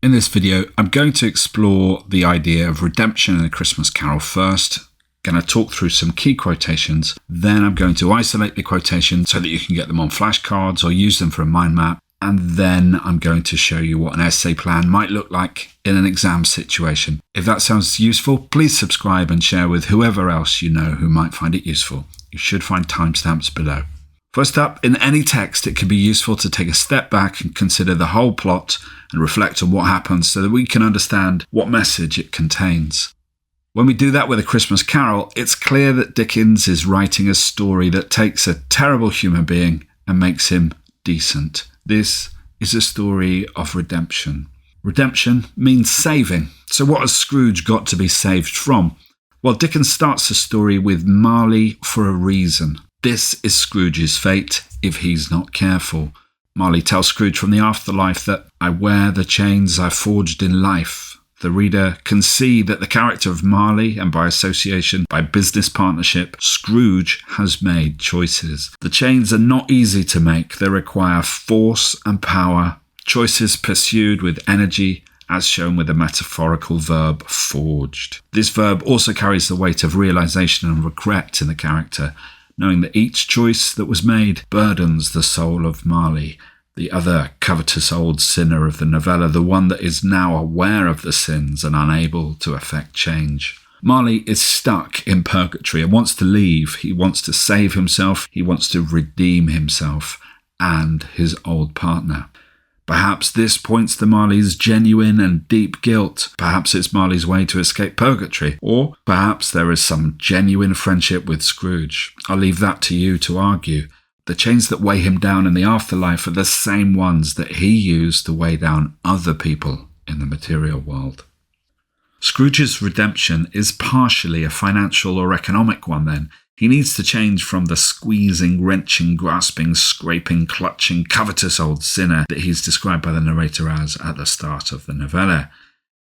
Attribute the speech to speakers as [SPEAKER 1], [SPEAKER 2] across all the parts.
[SPEAKER 1] In this video, I'm going to explore the idea of redemption in A Christmas Carol first. Going to talk through some key quotations, then I'm going to isolate the quotations so that you can get them on flashcards or use them for a mind map, and then I'm going to show you what an essay plan might look like in an exam situation. If that sounds useful, please subscribe and share with whoever else you know who might find it useful. You should find timestamps below. First up, in any text, it can be useful to take a step back and consider the whole plot and reflect on what happens so that we can understand what message it contains. When we do that with A Christmas Carol, it's clear that Dickens is writing a story that takes a terrible human being and makes him decent. This is a story of redemption. Redemption means saving. So what has Scrooge got to be saved from? Well, Dickens starts the story with Marley for a reason. This is Scrooge's fate if he's not careful. Marley tells Scrooge from the afterlife that I wear the chains I forged in life. The reader can see that the character of Marley, and by association, by business partnership, Scrooge has made choices. The chains are not easy to make. They require force and power, choices pursued with energy, as shown with the metaphorical verb forged. This verb also carries the weight of realization and regret in the character, knowing that each choice that was made burdens the soul of Marley, the other covetous old sinner of the novella, the one that is now aware of the sins and unable to effect change. Marley is stuck in purgatory and wants to leave. He wants to save himself. He wants to redeem himself and his old partner. Perhaps this points to Marley's genuine and deep guilt. Perhaps it's Marley's way to escape purgatory. Or perhaps there is some genuine friendship with Scrooge. I'll leave that to you to argue. The chains that weigh him down in the afterlife are the same ones that he used to weigh down other people in the material world. Scrooge's redemption is partially a financial or economic one then. He needs to change from the squeezing, wrenching, grasping, scraping, clutching, covetous old sinner that he's described by the narrator as at the start of the novella.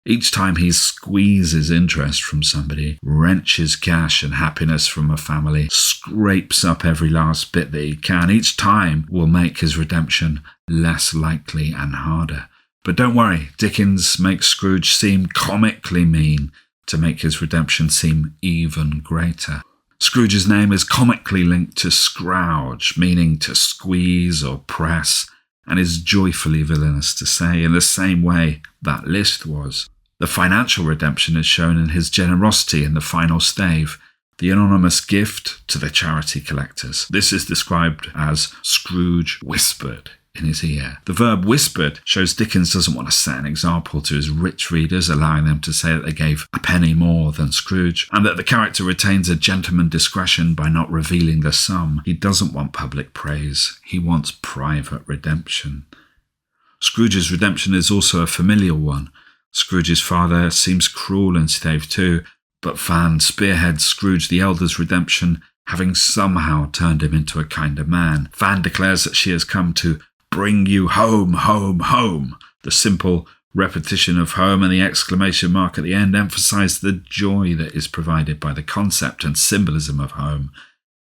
[SPEAKER 1] Each time he squeezes interest from somebody, wrenches cash and happiness from a family, scrapes up every last bit that he can, each time will make his redemption less likely and harder. But don't worry, Dickens makes Scrooge seem comically mean to make his redemption seem even greater. Scrooge's name is comically linked to scrouge, meaning to squeeze or press, and is joyfully villainous to say, in the same way that list was. The financial redemption is shown in his generosity in the final stave, the anonymous gift to the charity collectors. This is described as Scrooge whispered in his ear. The verb whispered shows Dickens doesn't want to set an example to his rich readers, allowing them to say that they gave a penny more than Scrooge, and that the character retains a gentleman's discretion by not revealing the sum. He doesn't want public praise. He wants private redemption. Scrooge's redemption is also a familial one. Scrooge's father seems cruel in stave 2, but Fan spearheads Scrooge the Elder's redemption, having somehow turned him into a kinder man. Fan declares that she has come to bring you home, home, home. The simple repetition of home and the exclamation mark at the end emphasize the joy that is provided by the concept and symbolism of home.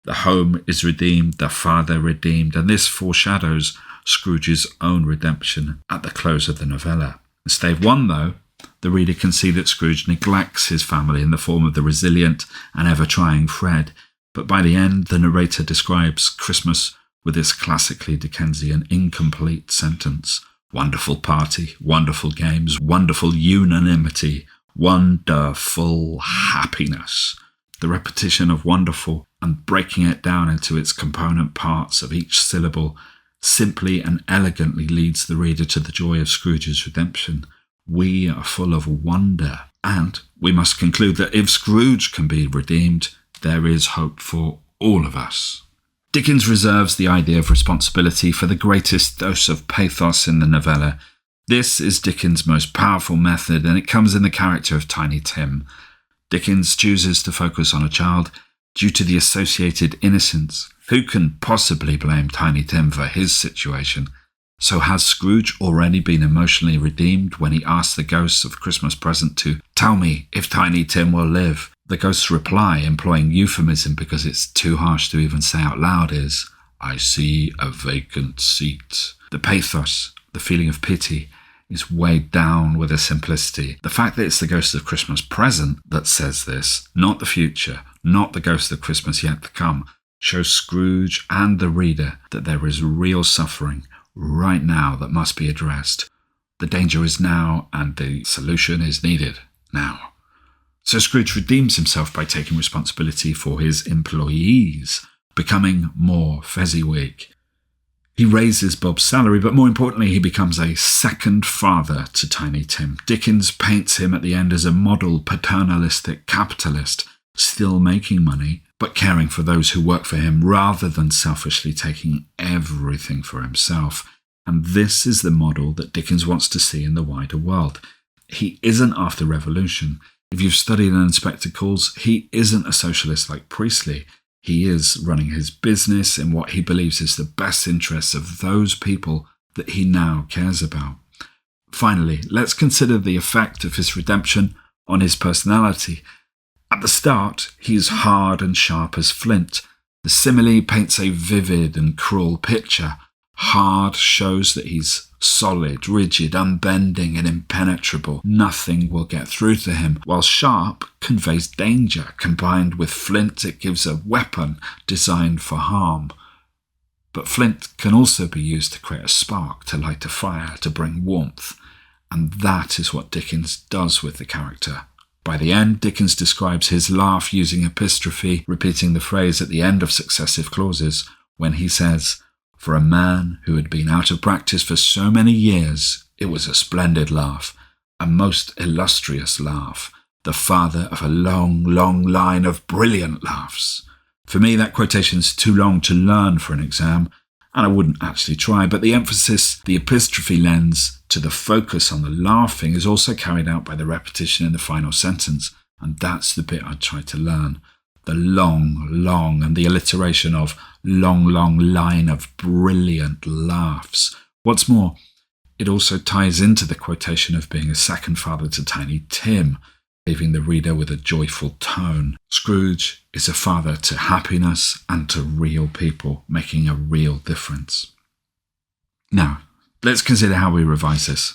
[SPEAKER 1] The home is redeemed, the father redeemed, and this foreshadows Scrooge's own redemption at the close of the novella. In stave 1, though, the reader can see that Scrooge neglects his family in the form of the resilient and ever-trying Fred, but by the end, the narrator describes Christmas with this classically Dickensian incomplete sentence. Wonderful party, wonderful games, wonderful unanimity, wonderful happiness. The repetition of wonderful and breaking it down into its component parts of each syllable simply and elegantly leads the reader to the joy of Scrooge's redemption. We are full of wonder, and we must conclude that if Scrooge can be redeemed, there is hope for all of us. Dickens reserves the idea of responsibility for the greatest dose of pathos in the novella. This is Dickens' most powerful method, and it comes in the character of Tiny Tim. Dickens chooses to focus on a child due to the associated innocence. Who can possibly blame Tiny Tim for his situation? So has Scrooge already been emotionally redeemed when he asks the ghosts of Christmas present to tell me if Tiny Tim will live? The ghost's reply, employing euphemism because it's too harsh to even say out loud, is, I see a vacant seat. The pathos, the feeling of pity, is weighed down with a simplicity. The fact that it's the ghost of Christmas present that says this, not the future, not the ghost of Christmas yet to come, shows Scrooge and the reader that there is real suffering right now that must be addressed. The danger is now, and the solution is needed now. So Scrooge redeems himself by taking responsibility for his employees, becoming more Fezziwig. He raises Bob's salary, but more importantly, he becomes a second father to Tiny Tim. Dickens paints him at the end as a model paternalistic capitalist, still making money, but caring for those who work for him rather than selfishly taking everything for himself. And this is the model that Dickens wants to see in the wider world. He isn't after revolution. If you've studied and inspected calls, he isn't a socialist like Priestley. He is running his business in what he believes is the best interests of those people that he now cares about. Finally, let's consider the effect of his redemption on his personality. At the start, he is hard and sharp as flint. The simile paints a vivid and cruel picture. Hard shows that he's solid, rigid, unbending, and impenetrable. Nothing will get through to him, while sharp conveys danger. Combined with flint, it gives a weapon designed for harm. But flint can also be used to create a spark, to light a fire, to bring warmth. And that is what Dickens does with the character. By the end, Dickens describes his laugh using epistrophe, repeating the phrase at the end of successive clauses, when he says, "For a man who had been out of practice for so many years, it was a splendid laugh, a most illustrious laugh, the father of a long, long line of brilliant laughs." For me, that quotation's too long to learn for an exam, and I wouldn't actually try, but the emphasis the epistrophe lends to the focus on the laughing is also carried out by the repetition in the final sentence, and that's the bit I'd try to learn. The long, long, and the alliteration of long, long line of brilliant laughs. What's more, it also ties into the quotation of being a second father to Tiny Tim, leaving the reader with a joyful tone. Scrooge is a father to happiness and to real people, making a real difference. Now, let's consider how we revise this.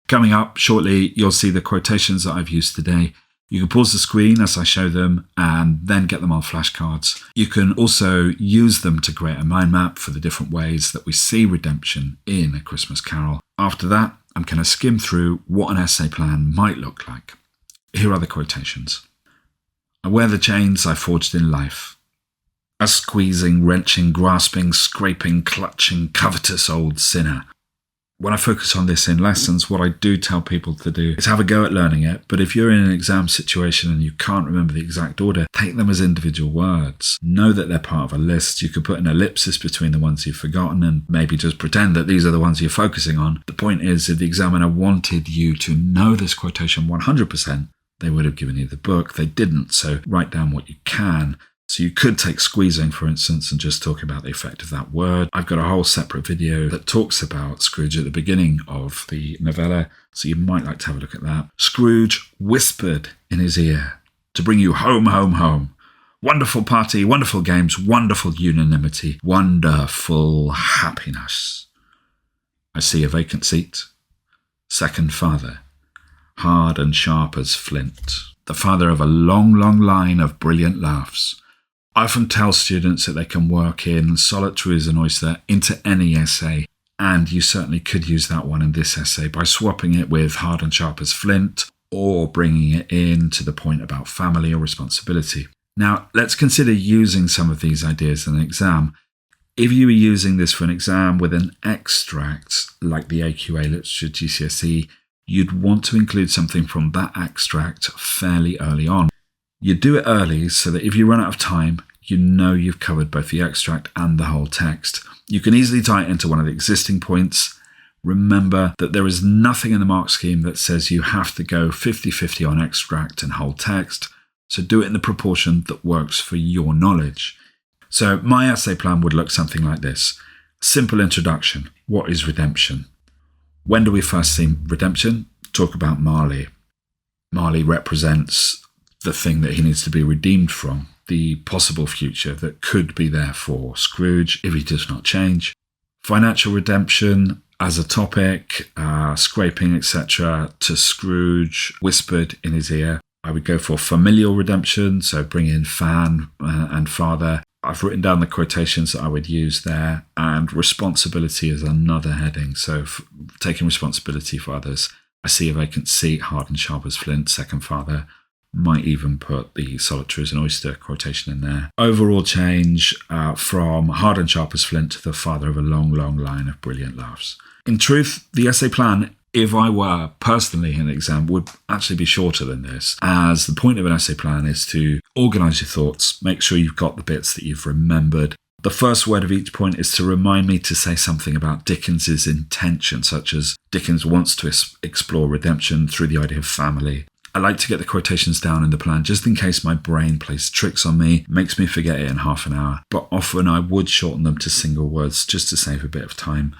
[SPEAKER 1] Coming up shortly, you'll see the quotations that I've used today. You can pause the screen as I show them and then get them on flashcards. You can also use them to create a mind map for the different ways that we see redemption in A Christmas Carol. After that, I'm going to skim through what an essay plan might look like. Here are the quotations. "I wear the chains I forged in life. A squeezing, wrenching, grasping, scraping, clutching, covetous old sinner. When I focus on this in lessons, what I do tell people to do is have a go at learning it, but if you're in an exam situation and you can't remember the exact order, take them as individual words. Know that they're part of a list. You could put an ellipsis between the ones you've forgotten and maybe just pretend that these are the ones you're focusing on. The point is, if the examiner wanted you to know this quotation 100%, they would have given you the book. They didn't, so write down what you can. So you could take squeezing, for instance, and just talk about the effect of that word. I've got a whole separate video that talks about Scrooge at the beginning of the novella, so you might like to have a look at that. Scrooge whispered in his ear to bring you home, home, home. Wonderful party, wonderful games, wonderful unanimity, wonderful happiness. I see a vacant seat. Second father, hard and sharp as flint. The father of a long, long line of brilliant laughs. I often tell students that they can work in solitary as an oyster into any essay, and you certainly could use that one in this essay by swapping it with hard and sharp as flint or bringing it in to the point about family or responsibility. Now, let's consider using some of these ideas in an exam. If you were using this for an exam with an extract like the AQA Literature GCSE, you'd want to include something from that extract fairly early on. You do it early so that if you run out of time, you know you've covered both the extract and the whole text. You can easily tie it into one of the existing points. Remember that there is nothing in the mark scheme that says you have to go 50-50 on extract and whole text, so do it in the proportion that works for your knowledge. So my essay plan would look something like this. Simple introduction. What is redemption? When do we first see redemption? Talk about Marley. Marley represents the thing that he needs to be redeemed from, the possible future that could be there for Scrooge if he does not change. Financial redemption, as a topic, scraping, etc., to Scrooge whispered in his ear. I would go for familial redemption, so bring in Fan and father. I've written down the quotations that I would use there, and responsibility is another heading. So taking responsibility for others. I see a vacant seat, hard and sharp as flint, second father. Might even put the solitary as an oyster quotation in there. Overall change from hard and sharp as flint to the father of a long, long line of brilliant laughs. In truth, the essay plan, if I were personally in an exam, would actually be shorter than this, as the point of an essay plan is to organise your thoughts, make sure you've got the bits that you've remembered. The first word of each point is to remind me to say something about Dickens's intention, such as Dickens wants to explore redemption through the idea of family. I like to get the quotations down in the plan just in case my brain plays tricks on me, makes me forget it in half an hour, but often I would shorten them to single words just to save a bit of time.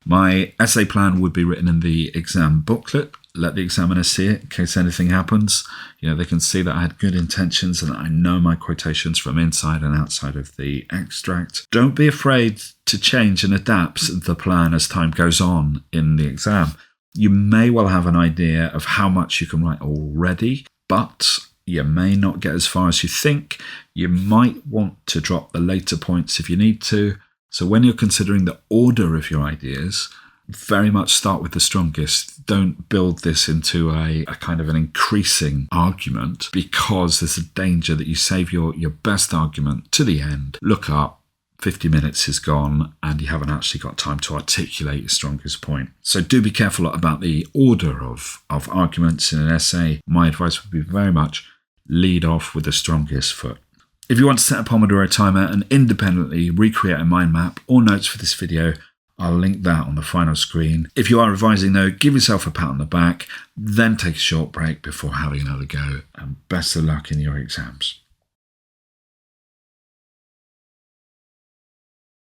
[SPEAKER 1] My essay plan would be written in the exam booklet. Let the examiner see it in case anything happens. They can see that I had good intentions and that I know my quotations from inside and outside of the extract. Don't be afraid to change and adapt the plan as time goes on in the exam. You may well have an idea of how much you can write already, but you may not get as far as you think. You might want to drop the later points if you need to. So when you're considering the order of your ideas, very much start with the strongest. Don't build this into a kind of an increasing argument, because there's a danger that you save your best argument to the end. Look up, 50 minutes is gone and you haven't actually got time to articulate your strongest point. So do be careful about the order of arguments in an essay. My advice would be very much lead off with the strongest foot. If you want to set a Pomodoro timer and independently recreate a mind map or notes for this video, I'll link that on the final screen. If you are revising though, give yourself a pat on the back, then take a short break before having another go, and best of luck in your exams.